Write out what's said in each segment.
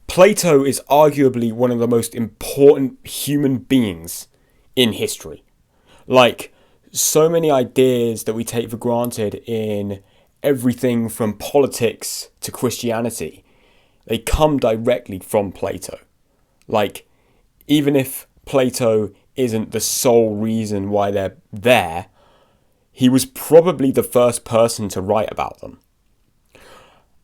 Plato is arguably one of the most important human beings in history. Like, so many ideas that we take for granted in everything from politics to Christianity, they come directly from Plato. Like, even if Plato isn't the sole reason why they're there, he was probably the first person to write about them.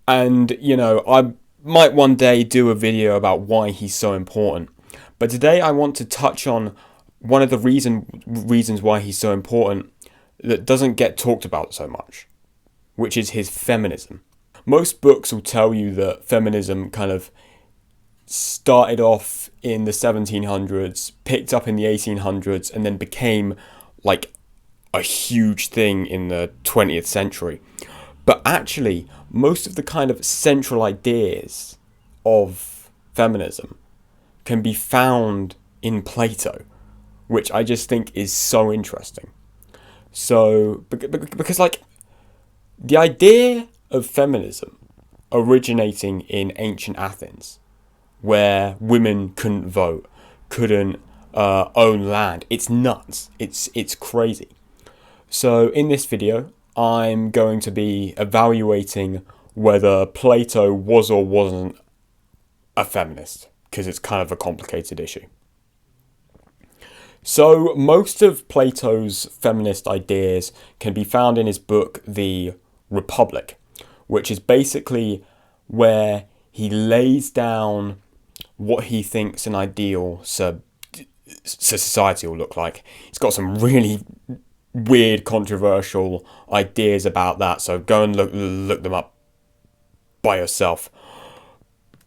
And, I might one day do a video about why he's so important. But today I want to touch on one of the reasons why he's so important that doesn't get talked about so much, which is his feminism. Most books will tell you that feminism kind of started off in the 1700s, picked up in the 1800s, and then became like a huge thing in the 20th century. But actually, most of the kind of central ideas of feminism can be found in Plato, which I just think is so interesting. So, because like, the idea of feminism originating in ancient Athens, where women couldn't vote, couldn't own land, it's nuts. It's crazy. So in this video, I'm going to be evaluating whether Plato was or wasn't a feminist, because it's kind of a complicated issue. So most of Plato's feminist ideas can be found in his book, The Republic, which is basically where he lays down what he thinks an ideal society will look like. He's got some really weird, controversial ideas about that, so go and look them up by yourself.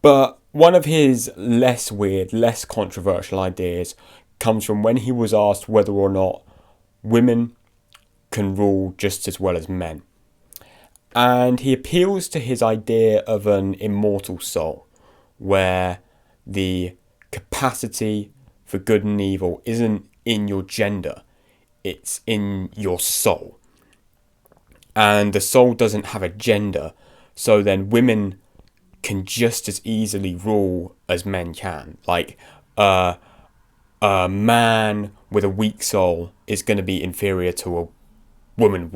But one of his less weird, less controversial ideas comes from when he was asked whether or not women can rule just as well as men. And he appeals to his idea of an immortal soul, where the capacity for good and evil isn't in your gender, it's in your soul. And the soul doesn't have a gender, so then women can just as easily rule as men can. Like, a man with a weak soul is going to be inferior to a woman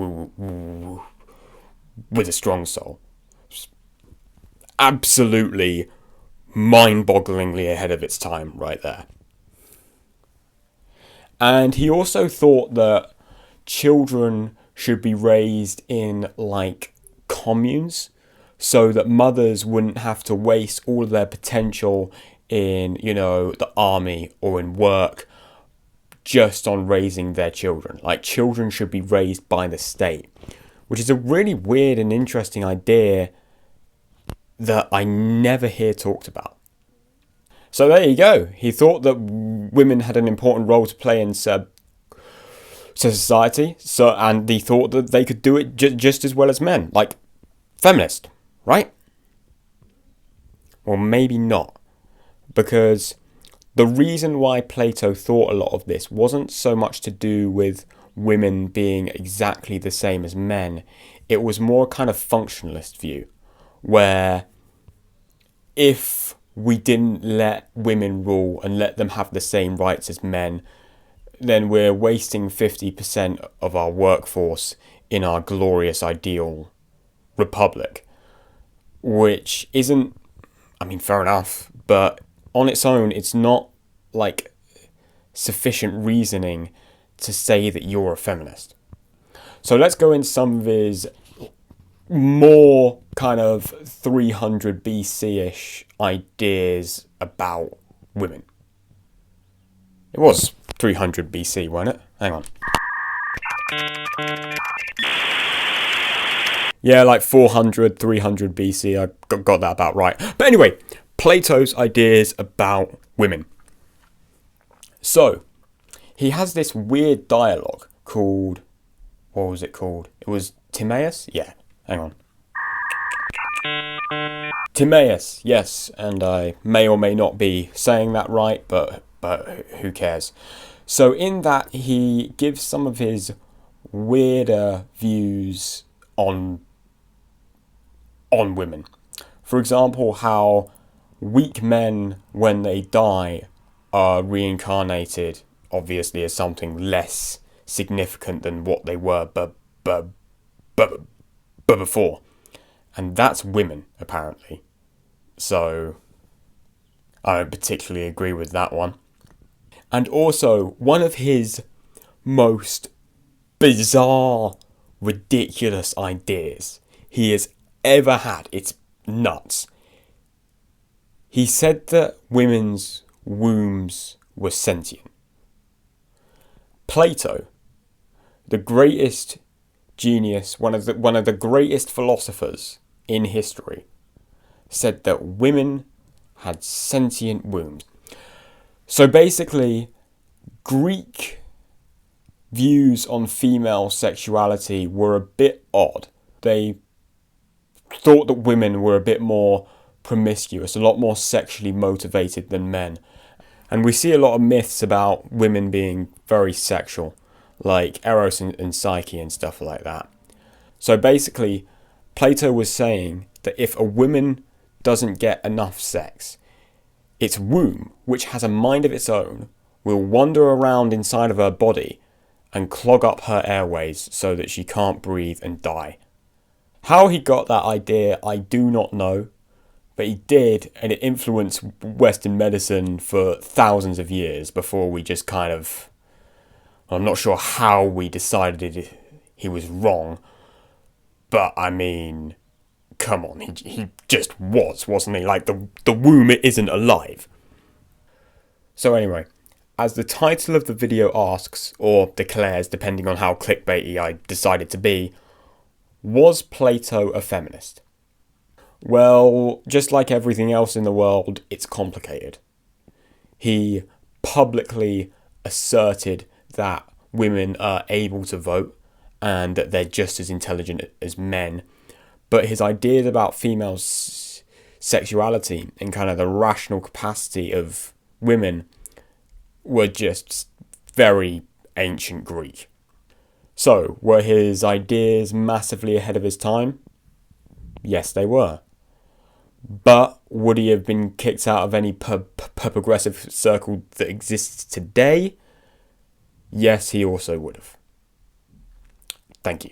with a strong soul. Absolutely mind-bogglingly ahead of its time right there. And he also thought that children should be raised in like communes, so that mothers wouldn't have to waste all of their potential in, the army or in work just on raising their children. Like, children should be raised by the state, which is a really weird and interesting idea that I never hear talked about. So there you go. He thought that women had an important role to play in society, and he thought that they could do it just as well as men. Like, feminist, right? Well, maybe not. Because the reason why Plato thought a lot of this wasn't so much to do with women being exactly the same as men. It was more kind of functionalist view, where if we didn't let women rule and let them have the same rights as men, then we're wasting 50% of our workforce in our glorious ideal republic, which isn't, fair enough, but on its own, it's not like sufficient reasoning to say that you're a feminist. So let's go into some of his more kind of 300 BC-ish ideas about women. It was 300 BC, wasn't it? Hang on. Yeah, like 400, 300 BC. I got that about right. But anyway, Plato's ideas about women. So, he has this weird dialogue called... What was it called? It was Timaeus? Yeah, hang on. Timaeus, yes, and I may or may not be saying that right, but who cares? So in that, he gives some of his weirder views on women. For example, how weak men, when they die, are reincarnated, obviously, as something less significant than what they were but before. And that's women, apparently. So, I don't particularly agree with that one. And also, one of his most bizarre, ridiculous ideas he has ever had, it's nuts. He said that women's wombs were sentient. Plato, the greatest genius, one of the greatest philosophers in history, said that women had sentient wombs. So basically, Greek views on female sexuality were a bit odd. They thought that women were a bit more promiscuous, a lot more sexually motivated than men. And we see a lot of myths about women being very sexual, like Eros and Psyche and stuff like that. So basically, Plato was saying that if a woman doesn't get enough sex, its womb, which has a mind of its own, will wander around inside of her body and clog up her airways so that she can't breathe and die. How he got that idea, I do not know, but he did, and it influenced Western medicine for thousands of years before we just kind of... I'm not sure how we decided he was wrong, but I mean, come on, he just wasn't he? Like, the womb, it isn't alive. So anyway, as the title of the video asks, or declares, depending on how clickbaity I decided to be, was Plato a feminist? Well, just like everything else in the world, it's complicated. He publicly asserted that women are able to vote and that they're just as intelligent as men. But his ideas about female sexuality and kind of the rational capacity of women were just very ancient Greek. So, were his ideas massively ahead of his time? Yes, they were. But would he have been kicked out of any progressive circle that exists today? Yes, he also would have. Thank you.